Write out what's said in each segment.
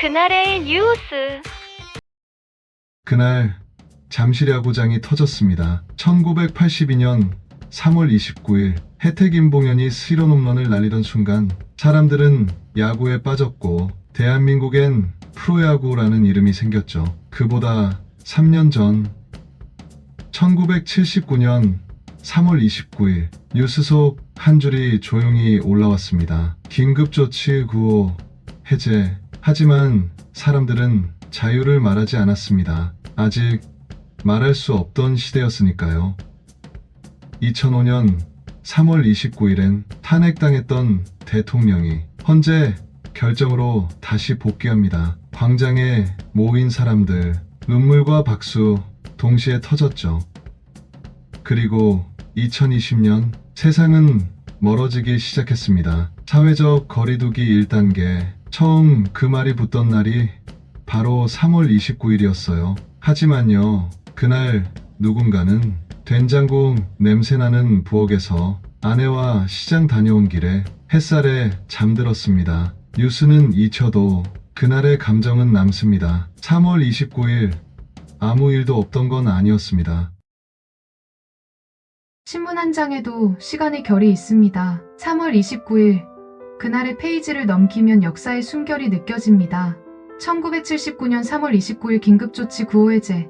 그날의 뉴스. 그날 잠실야구장이 터졌습니다. 1982년 3월 29일 혜택 임봉현이 스리런 홈런을 날리던 순간 사람들은 야구에 빠졌고 대한민국엔 프로야구라는 이름이 생겼죠. 그보다 3년 전 1979년 3월 29일 뉴스 속 한 줄이 조용히 올라왔습니다. 긴급조치 구호 해제. 하지만 사람들은 자유를 말하지 않았습니다. 아직 말할 수 없던 시대였으니까요. 2005년 3월 29일엔 탄핵당했던 대통령이 헌재 결정으로 다시 복귀합니다. 광장에 모인 사람들, 눈물과 박수 동시에 터졌죠. 그리고 2020년 세상은 멀어지기 시작했습니다. 사회적 거리두기 1단계. 처음 그 말이 붙던 날이 바로 3월 29일이었어요. 하지만요, 그날 누군가는 된장국 냄새나는 부엌에서 아내와 시장 다녀온 길에 햇살에 잠들었습니다. 뉴스는 잊혀도 그날의 감정은 남습니다. 3월 29일 아무 일도 없던 건 아니었습니다. 신문 한 장에도 시간의 결이 있습니다. 3월 29일, 그날의 페이지를 넘기면 역사의 숨결이 느껴집니다. 1979년 3월 29일 긴급조치 구호 해제.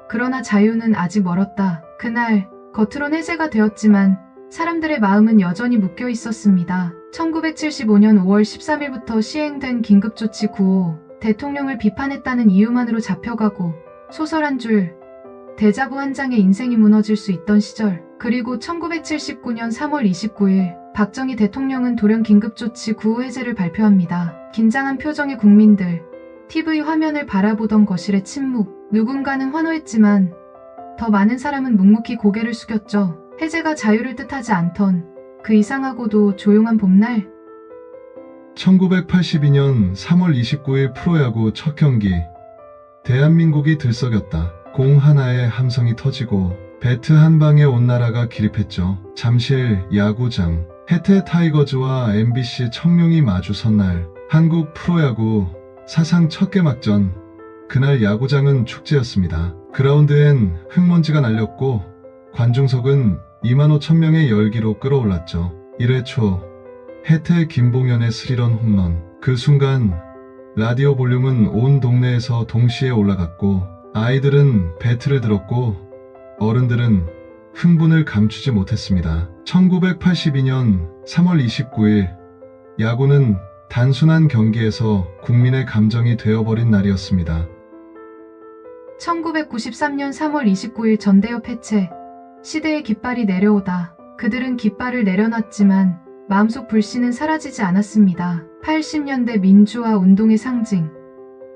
그러나 자유는 아직 멀었다. 그날, 겉으론 해제가 되었지만 사람들의 마음은 여전히 묶여 있었습니다. 1975년 5월 13일부터 시행된 긴급조치 구호, 대통령을 비판했다는 이유만으로 잡혀가고 소설 한 줄, 데자부 한 장에 인생이 무너질 수 있던 시절. 그리고 1979년 3월 29일 박정희 대통령은 돌연 긴급조치 구호 해제를 발표합니다. 긴장한 표정의 국민들, TV 화면을 바라보던 거실의 침묵. 누군가는 환호했지만 더 많은 사람은 묵묵히 고개를 숙였죠. 해제가 자유를 뜻하지 않던 그 이상하고도 조용한 봄날. 1982년 3월 29일 프로야구 첫 경기. 대한민국이 들썩였다. 공 하나에 함성이 터지고 배트 한 방에 온 나라가 기립했죠. 잠실 야구장. 혜태 타이거즈와 MBC 청룡이 마주선 날. 한국 프로야구 사상 첫 개막전. 그날 야구장은 축제였습니다. 그라운드엔 흙먼지가 날렸고 관중석은 25,000명의 열기로 끌어올랐죠. 1회 초 혜태 김봉현의 스리런 홈런. 그 순간 라디오 볼륨은 온 동네에서 동시에 올라갔고 아이들은 배트를 들었고 어른들은 흥분을 감추지 못했습니다. 1982년 3월 29일 야구는 단순한 경기에서 국민의 감정이 되어버린 날이었습니다. 1993년 3월 29일 전대협 해체. 시대의 깃발이 내려오다. 그들은 깃발을 내려놨지만 마음속 불씨는 사라지지 않았습니다. 80년대 민주화 운동의 상징.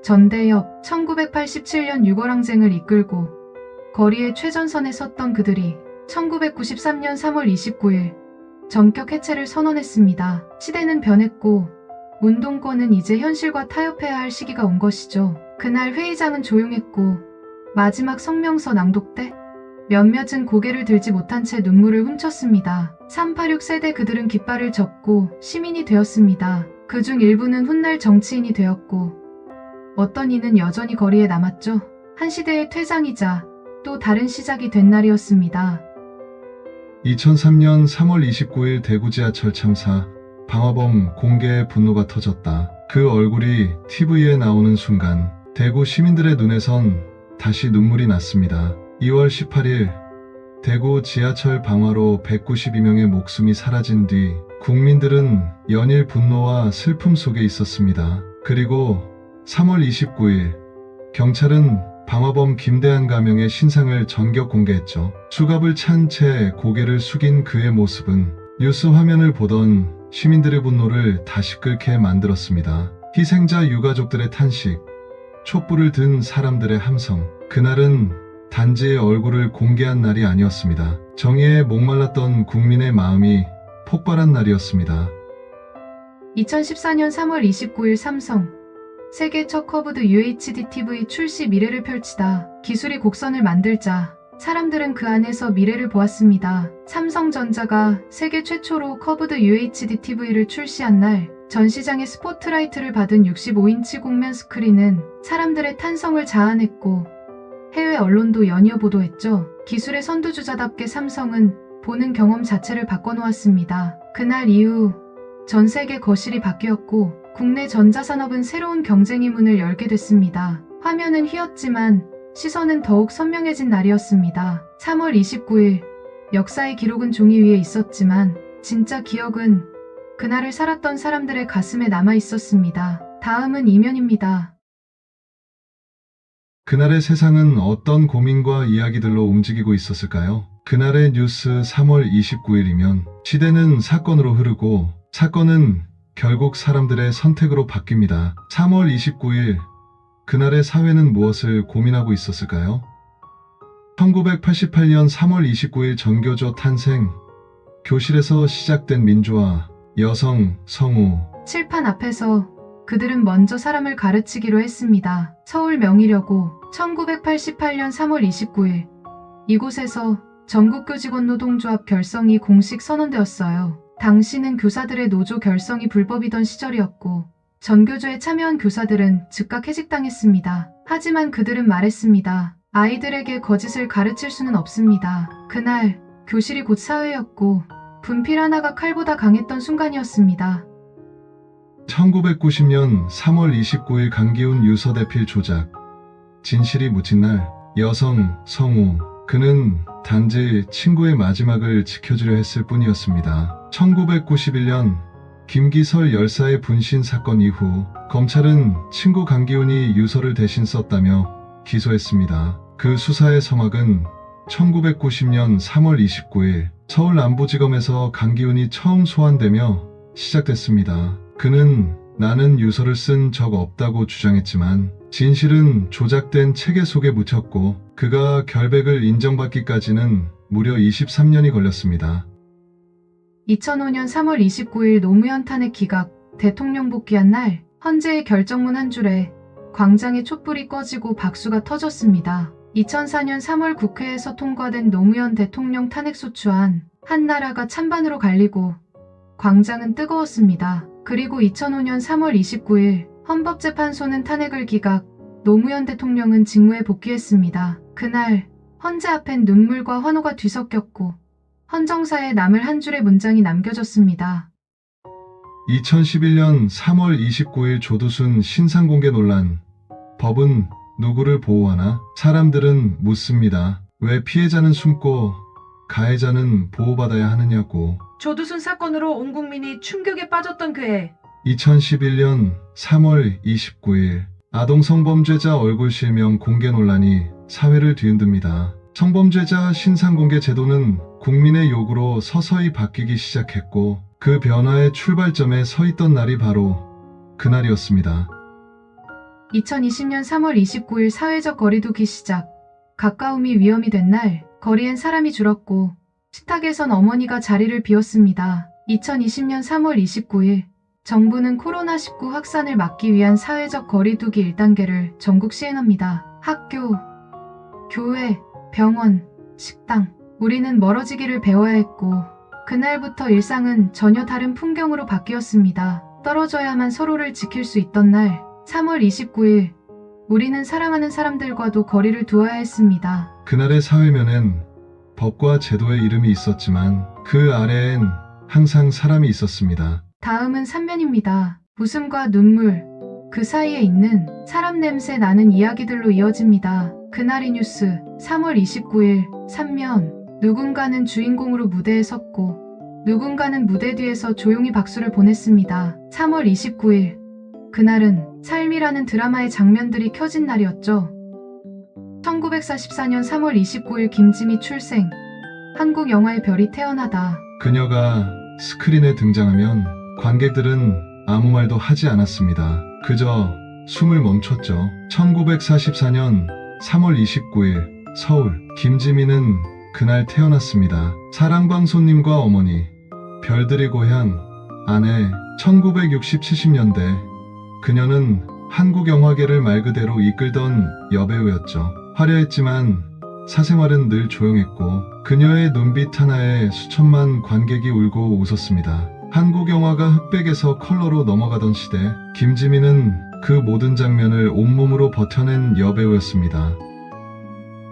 전대협. 1987년 6월 항쟁을 이끌고 거리의 최전선에 섰던 그들이 1993년 3월 29일 전격 해체를 선언했습니다. 시대는 변했고 운동권은 이제 현실과 타협해야 할 시기가 온 것이죠. 그날 회의장은 조용했고 마지막 성명서 낭독 때 몇몇은 고개를 들지 못한 채 눈물을 훔쳤습니다. 386 세대 그들은 깃발을 접고 시민이 되었습니다. 그중 일부는 훗날 정치인이 되었고 어떤 이는 여전히 거리에 남았죠. 한 시대의 퇴장이자 또 다른 시작이 된 날이었습니다. 2003년 3월 29일 대구 지하철 참사. 방화범 공개의 분노가 터졌다. 그 얼굴이 TV에 나오는 순간 대구 시민들의 눈에선 다시 눈물이 났습니다. 2월 18일 대구 지하철 방화로 192명의 목숨이 사라진 뒤 국민들은 연일 분노와 슬픔 속에 있었습니다. 그리고 3월 29일 경찰은 방화범 김대한 가명의 신상을 전격 공개했죠. 수갑을 찬 채 고개를 숙인 그의 모습은 뉴스 화면을 보던 시민들의 분노를 다시 끓게 만들었습니다. 희생자 유가족들의 탄식, 촛불을 든 사람들의 함성. 그날은 단지의 얼굴을 공개한 날이 아니었습니다. 정의에 목말랐던 국민의 마음이 폭발한 날이었습니다. 2014년 3월 29일 삼성. 세계 첫 커브드 UHD TV 출시. 미래를 펼치다. 기술이 곡선을 만들자 사람들은 그 안에서 미래를 보았습니다. 삼성전자가 세계 최초로 커브드 UHD TV를 출시한 날 전시장의 스포트라이트를 받은 65인치 곡면 스크린은 사람들의 탄성을 자아냈고 해외 언론도 연이어 보도했죠. 기술의 선두주자답게 삼성은 보는 경험 자체를 바꿔놓았습니다. 그날 이후 전 세계 거실이 바뀌었고 국내 전자산업은 새로운 경쟁의 문을 열게 됐습니다. 화면은 휘었지만 시선은 더욱 선명해진 날이었습니다. 3월 29일 역사의 기록은 종이 위에 있었지만 진짜 기억은 그날을 살았던 사람들의 가슴에 남아 있었습니다. 다음은 이면입니다. 그날의 세상은 어떤 고민과 이야기들로 움직이고 있었을까요? 그날의 뉴스 3월 29일이면 시대는 사건으로 흐르고 사건은 결국 사람들의 선택으로 바뀝니다. 3월 29일 그날의 사회는 무엇을 고민하고 있었을까요? 1988년 3월 29일 전교조 탄생, 교실에서 시작된 민주화, 여성, 성우. 칠판 앞에서 그들은 먼저 사람을 가르치기로 했습니다. 서울 명의려고 1988년 3월 29일 이곳에서 전국교직원노동조합 결성이 공식 선언되었어요. 당시는 교사들의 노조 결성이 불법이던 시절이었고 전교조에 참여한 교사들은 즉각 해직당했습니다. 하지만 그들은 말했습니다. 아이들에게 거짓을 가르칠 수는 없습니다. 그날 교실이 곧 사회였고 분필 하나가 칼보다 강했던 순간이었습니다. 1990년 3월 29일 강기훈 유서대필 조작, 진실이 묻힌 날, 여성, 성우. 그는 단지 친구의 마지막을 지켜주려 했을 뿐이었습니다. 1991년 김기설 열사의 분신 사건 이후 검찰은 친구 강기훈이 유서를 대신 썼다며 기소했습니다. 그 수사의 서막은 1990년 3월 29일 서울 남부지검에서 강기훈이 처음 소환되며 시작됐습니다. 그는 나는 유서를 쓴 적 없다고 주장했지만 진실은 조작된 체계 속에 묻혔고 그가 결백을 인정받기까지는 무려 23년이 걸렸습니다. 2005년 3월 29일 노무현 탄핵 기각, 대통령 복귀한 날 헌재의 결정문 한 줄에 광장에 촛불이 꺼지고 박수가 터졌습니다. 2004년 3월 국회에서 통과된 노무현 대통령 탄핵소추안, 한 나라가 찬반으로 갈리고 광장은 뜨거웠습니다. 그리고 2005년 3월 29일 헌법재판소는 탄핵을 기각, 노무현 대통령은 직무에 복귀했습니다. 그날 헌재 앞엔 눈물과 환호가 뒤섞였고 헌정사에 남을 한 줄의 문장이 남겨졌습니다. 2011년 3월 29일 조두순 신상공개 논란. 법은 누구를 보호하나? 사람들은 묻습니다. 왜 피해자는 숨고 가해자는 보호받아야 하느냐고. 조두순 사건으로 온 국민이 충격에 빠졌던 그해 2011년 3월 29일 아동 성범죄자 얼굴 실명 공개 논란이 사회를 뒤흔듭니다. 성범죄자 신상공개 제도는 국민의 요구로 서서히 바뀌기 시작했고 그 변화의 출발점에 서 있던 날이 바로 그날이었습니다. 2020년 3월 29일 사회적 거리두기 시작. 가까움이 위험이 된 날, 거리엔 사람이 줄었고 식탁에선 어머니가 자리를 비웠습니다. 2020년 3월 29일 정부는 코로나19 확산을 막기 위한 사회적 거리두기 1단계를 전국 시행합니다. 학교, 교회, 병원, 식당. 우리는 멀어지기를 배워야 했고 그날부터 일상은 전혀 다른 풍경으로 바뀌었습니다. 떨어져야만 서로를 지킬 수 있던 날 3월 29일 우리는 사랑하는 사람들과도 거리를 두어야 했습니다. 그날의 사회면엔 법과 제도의 이름이 있었지만 그 아래엔 항상 사람이 있었습니다. 다음은 3면입니다. 웃음과 눈물, 그 사이에 있는 사람 냄새 나는 이야기들로 이어집니다. 그날의 뉴스 3월 29일 3면. 누군가는 주인공으로 무대에 섰고 누군가는 무대 뒤에서 조용히 박수를 보냈습니다. 3월 29일 그날은 삶이라는 드라마의 장면들이 켜진 날이었죠. 1944년 3월 29일 김지미 출생. 한국 영화의 별이 태어나다. 그녀가 스크린에 등장하면 관객들은 아무 말도 하지 않았습니다. 그저 숨을 멈췄죠. 1944년 3월 29일 서울. 김지미는 그날 태어났습니다. 사랑방 손님과 어머니, 별들의 고향, 아내. 1960-70년대 그녀는 한국 영화계를 말 그대로 이끌던 여배우였죠. 화려했지만 사생활은 늘 조용했고 그녀의 눈빛 하나에 수천만 관객이 울고 웃었습니다. 한국 영화가 흑백에서 컬러로 넘어가던 시대, 김지민은 그 모든 장면을 온몸으로 버텨낸 여배우였습니다.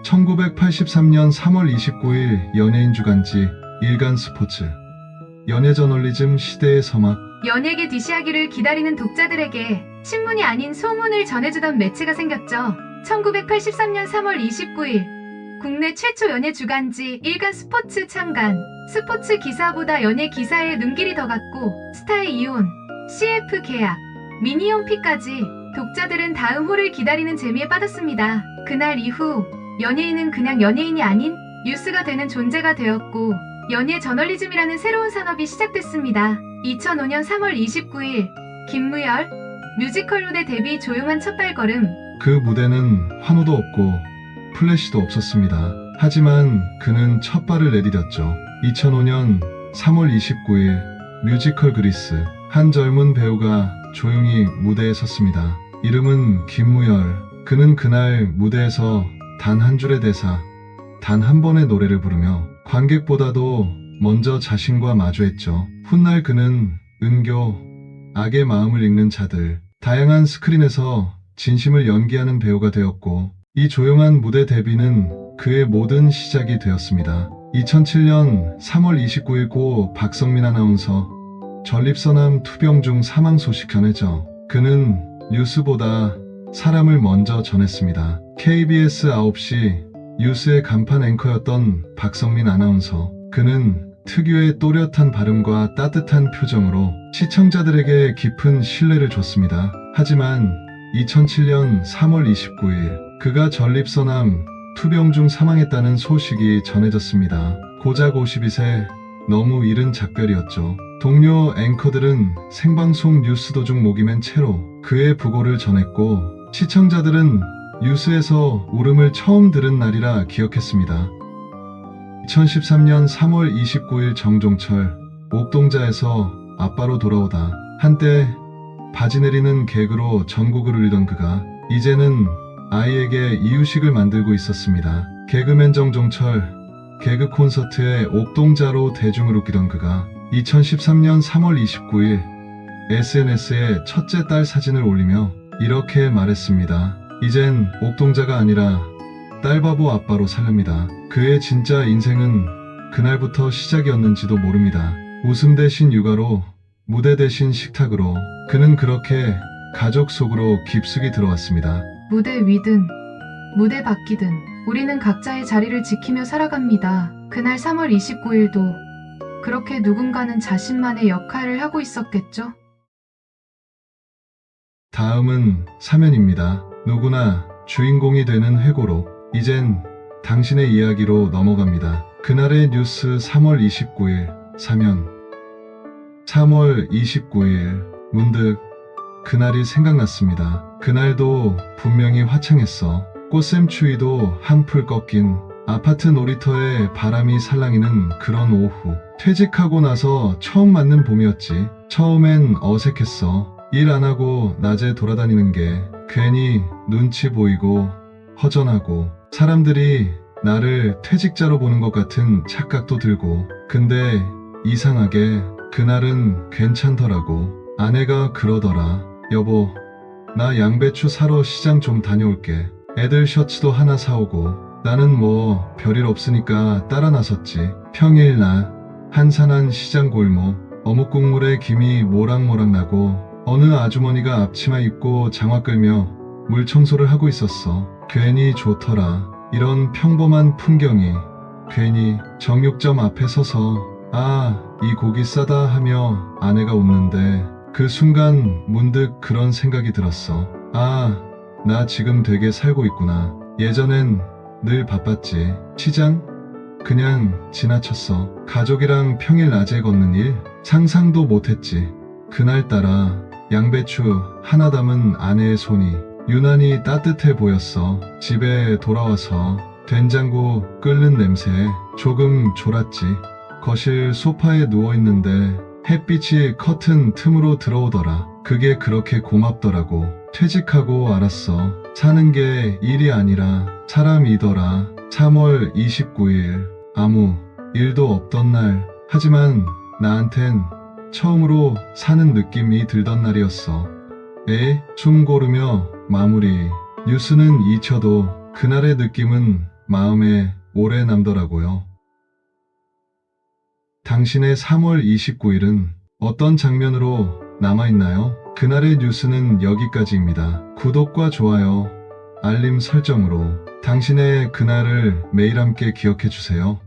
1983년 3월 29일 연예인 주간지 일간 스포츠 연예 저널리즘 시대의 서막. 연예계 뒤시하기를 기다리는 독자들에게 신문이 아닌 소문을 전해주던 매체가 생겼죠. 1983년 3월 29일 국내 최초 연예 주간지 일간 스포츠 창간. 스포츠 기사보다 연예 기사에 눈길이 더 갔고 스타의 이혼, CF 계약, 미니홈피까지 독자들은 다음 호를 기다리는 재미에 빠졌습니다. 그날 이후 연예인은 그냥 연예인이 아닌 뉴스가 되는 존재가 되었고 연예 저널리즘이라는 새로운 산업이 시작됐습니다. 2005년 3월 29일 김무열 뮤지컬 무대 데뷔 조용한 첫 발걸음. 그 무대는 환호도 없고 플래시도 없었습니다. 하지만 그는 첫 발을 내디뎠죠. 2005년 3월 29일 뮤지컬 그리스. 한 젊은 배우가 조용히 무대에 섰습니다. 이름은 김무열. 그는 그날 무대에서 단 한 줄의 대사, 단 한 번의 노래를 부르며 관객보다도 먼저 자신과 마주했죠. 훗날 그는 은교, 악의 마음을 읽는 자들, 다양한 스크린에서 진심을 연기하는 배우가 되었고 이 조용한 무대 데뷔는 그의 모든 시작이 되었습니다. 2007년 3월 29일 고 박성민 아나운서 전립선암 투병 중 사망 소식 전해져 그는 뉴스보다 사람을 먼저 전했습니다. KBS 9시 뉴스의 간판 앵커였던 박성민 아나운서. 그는 특유의 또렷한 발음과 따뜻한 표정으로 시청자들에게 깊은 신뢰를 줬습니다. 하지만 2007년 3월 29일 그가 전립선암 투병 중 사망했다는 소식이 전해졌습니다. 고작 52세, 너무 이른 작별이었죠. 동료 앵커들은 생방송 뉴스 도중 목이 맨 채로 그의 부고를 전했고 시청자들은 뉴스에서 울음을 처음 들은 날이라 기억했습니다. 2013년 3월 29일 정종철 옥동자에서 아빠로 돌아오다. 한때 바지 내리는 개그로 전국을 울리던 그가 이제는 아이에게 이유식을 만들고 있었습니다. 개그맨 정종철 개그 콘서트에 옥동자로 대중을 웃기던 그가 2013년 3월 29일 SNS에 첫째 딸 사진을 올리며 이렇게 말했습니다. 이젠 옥동자가 아니라 딸바보 아빠로 살렵니다. 그의 진짜 인생은 그날부터 시작이었는지도 모릅니다. 웃음 대신 육아로, 무대 대신 식탁으로 그는 그렇게 가족 속으로 깊숙이 들어왔습니다. 무대 위든 무대 밖이든 우리는 각자의 자리를 지키며 살아갑니다. 그날 3월 29일도 그렇게 누군가는 자신만의 역할을 하고 있었겠죠? 다음은 사면입니다. 누구나 주인공이 되는 회고록. 이젠 당신의 이야기로 넘어갑니다. 그날의 뉴스 3월 29일 사면. 3월 29일 문득 그날이 생각났습니다. 그날도 분명히 화창했어. 꽃샘추위도 한풀 꺾인 아파트 놀이터에 바람이 살랑이는 그런 오후. 퇴직하고 나서 처음 맞는 봄이었지. 처음엔 어색했어. 일 안 하고 낮에 돌아다니는 게 괜히 눈치 보이고 허전하고 사람들이 나를 퇴직자로 보는 것 같은 착각도 들고. 근데 이상하게 그날은 괜찮더라고. 아내가 그러더라. 여보, 나 양배추 사러 시장 좀 다녀올게. 애들 셔츠도 하나 사오고. 나는 뭐 별일 없으니까 따라 나섰지. 평일날 한산한 시장 골목. 어묵 국물에 김이 모락모락 나고 어느 아주머니가 앞치마 입고 장화 끌며 물 청소를 하고 있었어. 괜히 좋더라. 이런 평범한 풍경이. 괜히 정육점 앞에 서서 아, 이 고기 싸다 하며 아내가 웃는데 그 순간 문득 그런 생각이 들었어. 아, 나 지금 되게 살고 있구나. 예전엔 늘 바빴지. 시장? 그냥 지나쳤어. 가족이랑 평일 낮에 걷는 일? 상상도 못했지. 그날따라 양배추 하나 담은 아내의 손이 유난히 따뜻해 보였어. 집에 돌아와서 된장국 끓는 냄새에 조금 졸았지. 거실 소파에 누워있는데 햇빛이 커튼 틈으로 들어오더라. 그게 그렇게 고맙더라고. 퇴직하고 알았어. 사는 게 일이 아니라 사람이더라. 3월 29일 아무 일도 없던 날. 하지만 나한텐 처음으로 사는 느낌이 들던 날이었어. 숨 고르며 마무리. 뉴스는 잊혀도 그날의 느낌은 마음에 오래 남더라고요. 당신의 3월 29일은 어떤 장면으로 남아있나요? 그날의 뉴스는 여기까지입니다. 구독과 좋아요, 알림 설정으로 당신의 그날을 매일 함께 기억해주세요.